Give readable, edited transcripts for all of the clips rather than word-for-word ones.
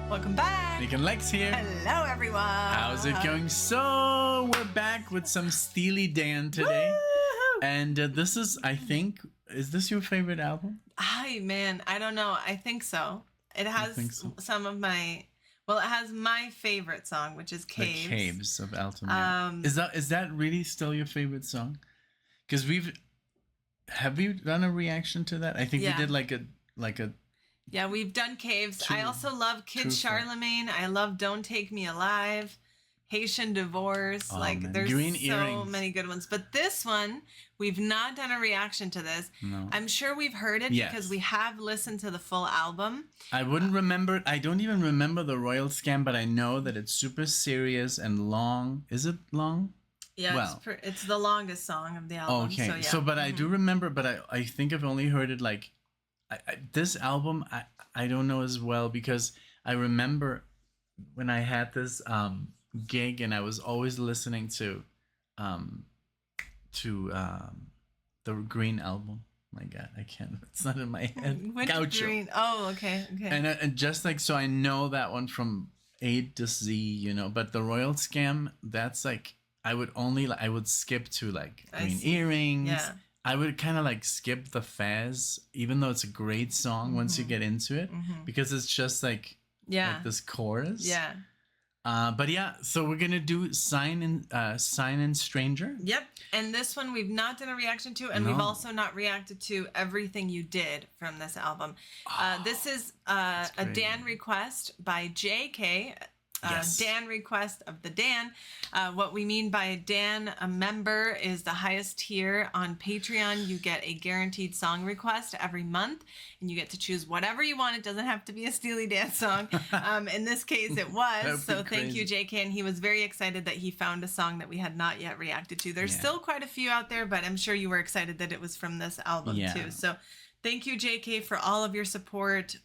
Welcome back. NicknLex here. Hello, everyone. How's it going? So we're back with some Steely Dan today. Woo-hoo. And this is, I think, is this your favorite album? Man, I don't know. I think so. It has some of my, it has my favorite song, which is Caves. The Caves of Elton John. Is that really still your favorite song? Because have we done a reaction to that? I think we did like a. Yeah, we've done Caves. I also love Kid Charlemagne. I love Don't Take Me Alive, Haitian Divorce. There's Green so Earrings. many good ones. But this one, we've not done a reaction to this. No. I'm sure we've heard it because we have listened to the full album. I wouldn't remember. I don't even remember the Royal Scam, but I know that it's super serious and long. Is it long? Yeah, it's the longest song of the album. Okay, but I do remember, but I think I've only heard it this album, I don't know as well, because I remember when I had this gig and I was always listening to the Green album. My God, I can't. It's not in my head. Which Green? Oh, okay. And just so I know that one from A to Z, But the Royal Scam, that's I would skip to Green Earrings. Yeah. I would kind of skip the Faz, even though it's a great song once you get into it, because it's just like this chorus. Yeah. But yeah, so we're gonna do Sign in Stranger. Yep. And this one we've not done a reaction to, and we've also not reacted to Everything You Did from this album. This is a Dan request by JK. Dan request of the Dan. What we mean by a member is the highest tier on Patreon. You get a guaranteed song request every month, and you get to choose whatever you want. It doesn't have to be a Steely Dan song. In this case, it was. So thank you, JK. And he was very excited that he found a song that we had not yet reacted to. There's still quite a few out there, but I'm sure you were excited that it was from this album too. So thank you, JK, for all of your support,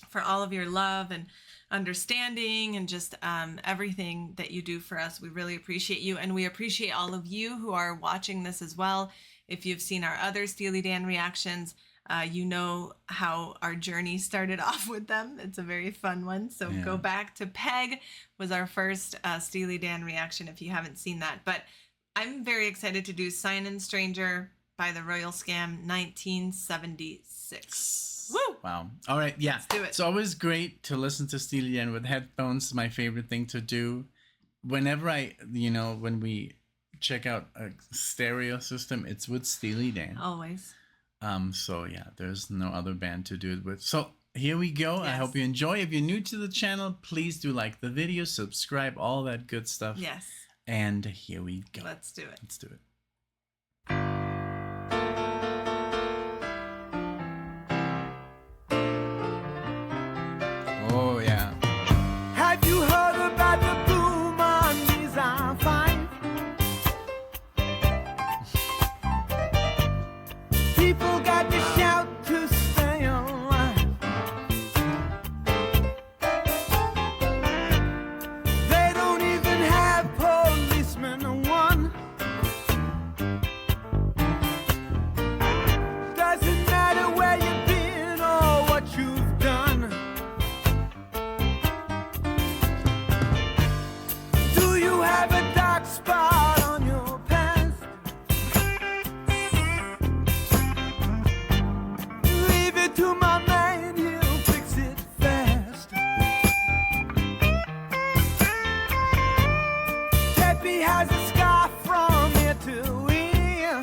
for all of your love and understanding and just everything that you do for us. We really appreciate you, and we appreciate all of you who are watching this as well. If you've seen our other Steely Dan reactions, you know how our journey started off with them. It's a very fun one. So go back to Peg was our first Steely Dan reaction if you haven't seen that. But I'm very excited to do Sign in Stranger by the Royal Scam 1976. Woo! Wow. All right. Yeah. Let's do it. It's always great to listen to Steely Dan with headphones. It's my favorite thing to do. Whenever when we check out a stereo system, it's with Steely Dan. Always. So yeah, there's no other band to do it with. So here we go. Yes. I hope you enjoy. If you're new to the channel, please do like the video, subscribe, all that good stuff. Yes. And here we go. Let's do it. Let's do it. Oh, yeah. Have you heard about the boom on these are fine? People got to shout to stay alive. They don't even have policemen or one. Doesn't matter where you've been or what you've done. Have a dark spot on your past. Leave it to my man, he'll fix it fast. Peppy has a scar from ear to ear.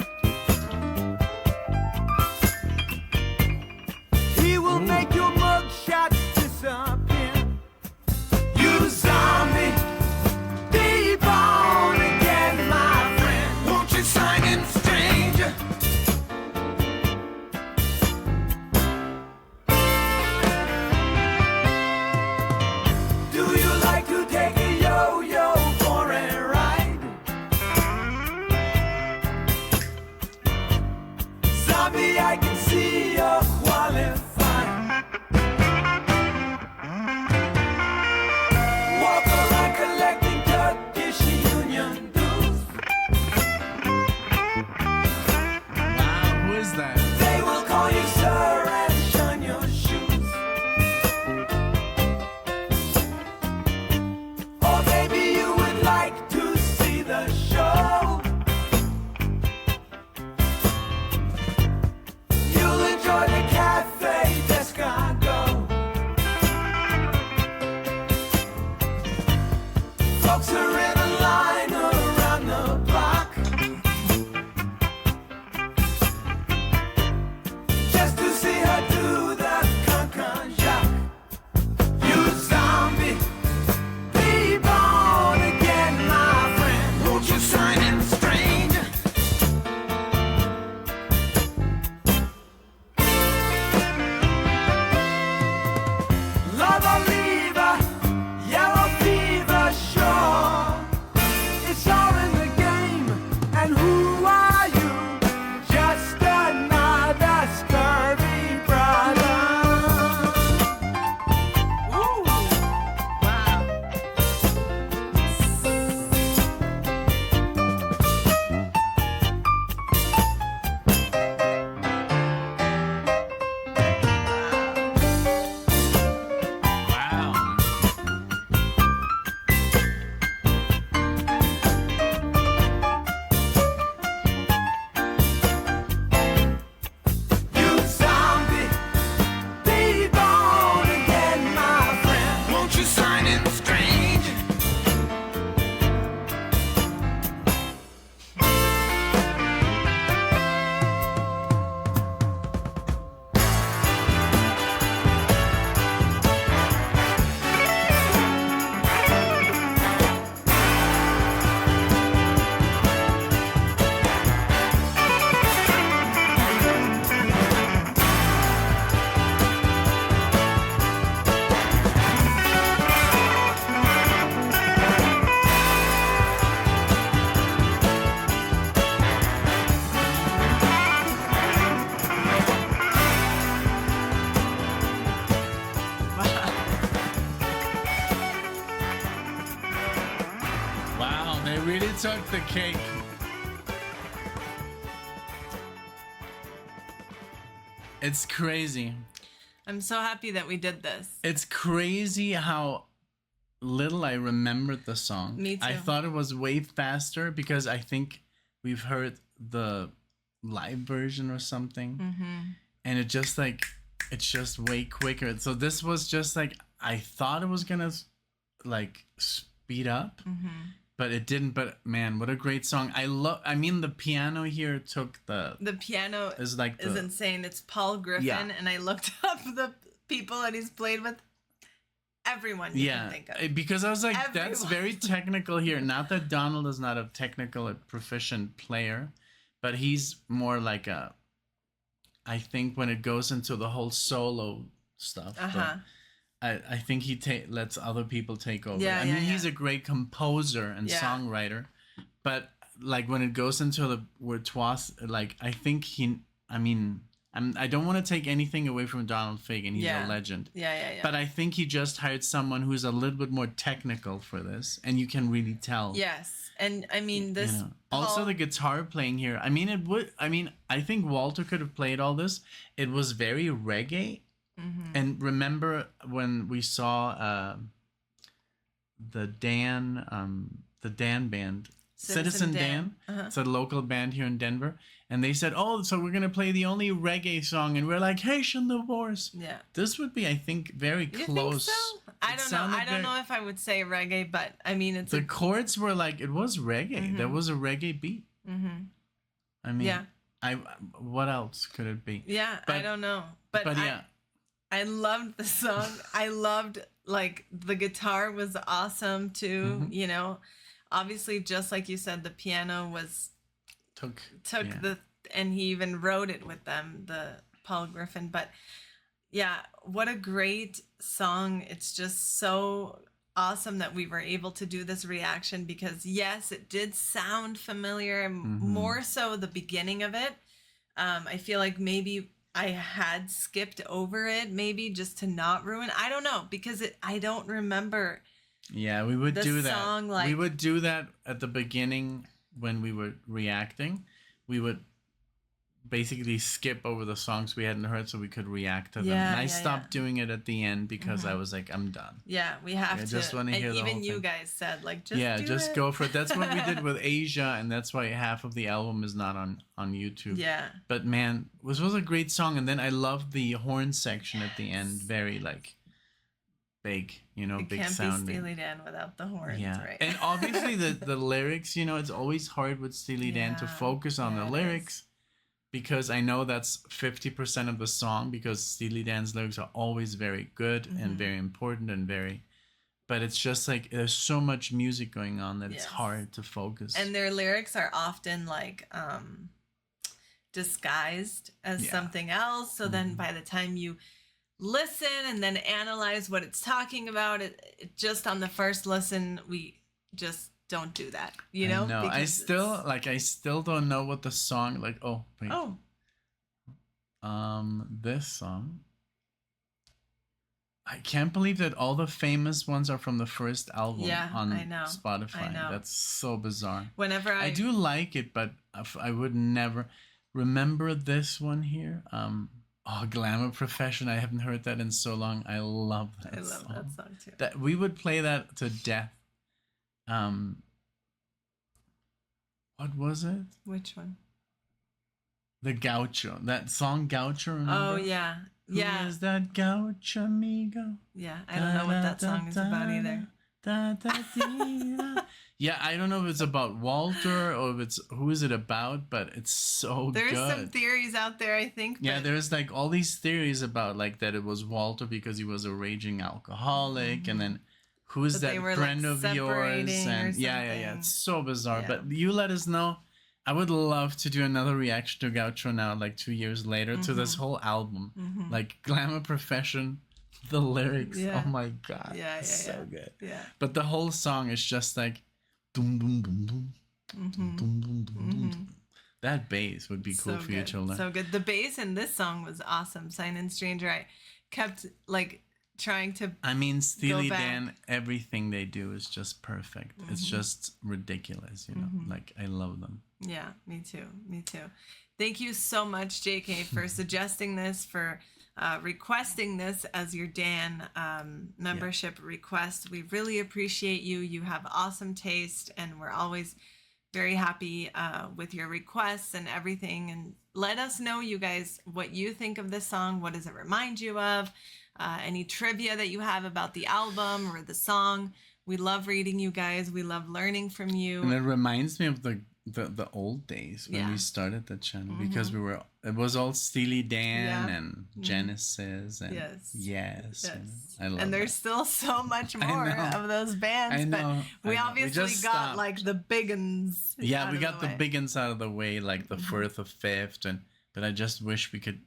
He will make your mugshots disappear. You zombie, born again, my friend. Won't you sign in, stranger? took the cake. It's crazy. I'm so happy that we did this. It's crazy how little I remembered the song. Me too. I thought it was way faster because I think we've heard the live version or something. Mm-hmm. And it just like, it's just way quicker. So this was just like, I thought it was gonna like speed up, but it didn't. But man, what a great song. I mean, the piano here took the piano is like is insane. It's Paul Griffin, and I looked up the people that he's played with. Everyone you can think of. Because I was like, that's very technical here. Not that Donald is not a technical, proficient player, but he's more like a, I think when it goes into the whole solo stuff, I think he lets other people take over. I mean, he's a great composer and songwriter, but like when it goes into the virtuose, like I think I don't want to take anything away from Donald Fagen. He's a legend. Yeah. But I think he just hired someone who's a little bit more technical for this, and you can really tell. Yes, and I mean this. You know. Also, the guitar playing here. I mean, I think Walter could have played all this. It was very reggae. And remember when we saw the Dan band, Citizen Dan. It's a local band here in Denver. And they said, oh, so we're going to play the only reggae song. And we're like, Haitian divorce. Yeah. This would be, I think, very close. Think so? I don't know. I don't know if I would say reggae, but I mean, it's... The chords were like, it was reggae. There was a reggae beat. I mean, what else could it be? Yeah, I don't know. But yeah. I loved the song. I loved, like, the guitar was awesome, too. You know, obviously, just like you said, the piano was... Took and he even wrote it with them, the Paul Griffin. But yeah, what a great song. It's just so awesome that we were able to do this reaction because yes, it did sound familiar, more so the beginning of it. I feel like maybe I had skipped over it, maybe just to not ruin. I don't know, because I don't remember. Yeah, we would do that. We would do that at the beginning. When we were reacting, we would basically skip over the songs we hadn't heard so we could react to them. And I stopped doing it at the end because I was like, I'm done. Yeah, we have to. I just want to hear the whole thing. Even you guys said, like, just go for it. That's what we did with Asia, and that's why half of the album is not on YouTube. Yeah. But man, this was a great song, and then I loved the horn section at the end. Very like big, you know, big sounding. Can't be Steely Dan without the horns, right? And obviously the lyrics, you know, it's always hard with Steely Dan to focus on the lyrics because I know that's 50% of the song because Steely Dan's lyrics are always very good and very important and but it's just like there's so much music going on that it's hard to focus. And their lyrics are often like disguised as something else. So then by the time you listen and then analyze what it's talking about, it just on the first listen we just don't do that, you know? No, I still don't know what the song this song, I can't believe that all the famous ones are from the first album on Spotify. I know. That's so bizarre. Whenever I do like it, but I would never remember this one here. Glamour Profession. I haven't heard that in so long. I love that song. I love that song too. That we would play that to death. What was it? Which one? The Gaucho. That song Gaucho, remember? Oh, yeah. Yeah. Who is that Gaucho amigo? Yeah, I don't know what that song is about either. Yeah, I don't know if it's about Walter or if it's who is it about, but it's so good. There's some theories out there, I think. Yeah, there's like all these theories about like that it was Walter because he was a raging alcoholic, and then who is that friend of yours? And yeah, it's so bizarre. Yeah. But you let us know. I would love to do another reaction to Gaucho now, like 2 years later, to this whole album, like Glamour Profession. The lyrics, oh my god, so good. Yeah, but the whole song is just like, doom doom doom doom, doom doom doom doom. That bass would be cool for you to learn. So good. The bass in this song was awesome. Sign in Stranger. I kept like trying to. I mean, Steely back. Dan, everything they do is just perfect. It's just ridiculous, you know. Like, I love them. Yeah, me too. Me too. Thank you so much, JK, for suggesting this, for requesting this as your Dan membership request. We really appreciate you. You have awesome taste, and we're always very happy with your requests and everything. And let us know, you guys, what you think of this song. What does it remind you of? Any trivia that you have about the album or the song. We love reading you guys. We love learning from you. And it reminds me of the old days when we started the channel, because it was all Steely Dan and Genesis and yes. I love and there's still so much more of those bands. I know. But we obviously got like the big uns. Yeah, we got the big uns out of the way, like the fourth or fifth, but I just wish we could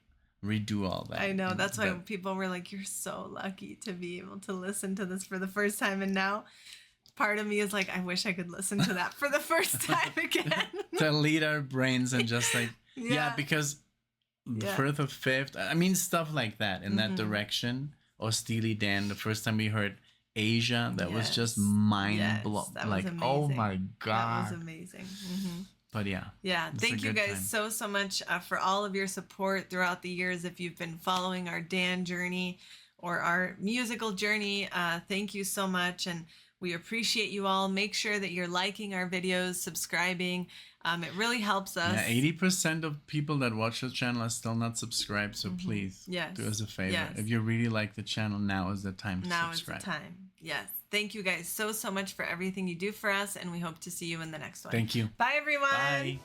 redo all that. I know. That's why people were like, "You're so lucky to be able to listen to this for the first time," and now. Part of me is like, I wish I could listen to that for the first time again. To lead our brains and just like, because the fourth or fifth, I mean, stuff like that in that direction. Or Steely Dan, the first time we heard Asia, that was just mind blowing. Like, oh my God. That was amazing. But yeah. Yeah. Thank you guys so much for all of your support throughout the years. If you've been following our Dan journey or our musical journey, thank you so much. And we appreciate you all. Make sure that you're liking our videos, subscribing. It really helps us. Yeah, 80% of people that watch the channel are still not subscribed. So please do us a favor. Yes. If you really like the channel, now is the time to subscribe. Now is the time. Yes. Thank you guys so much for everything you do for us. And we hope to see you in the next one. Thank you. Bye, everyone. Bye.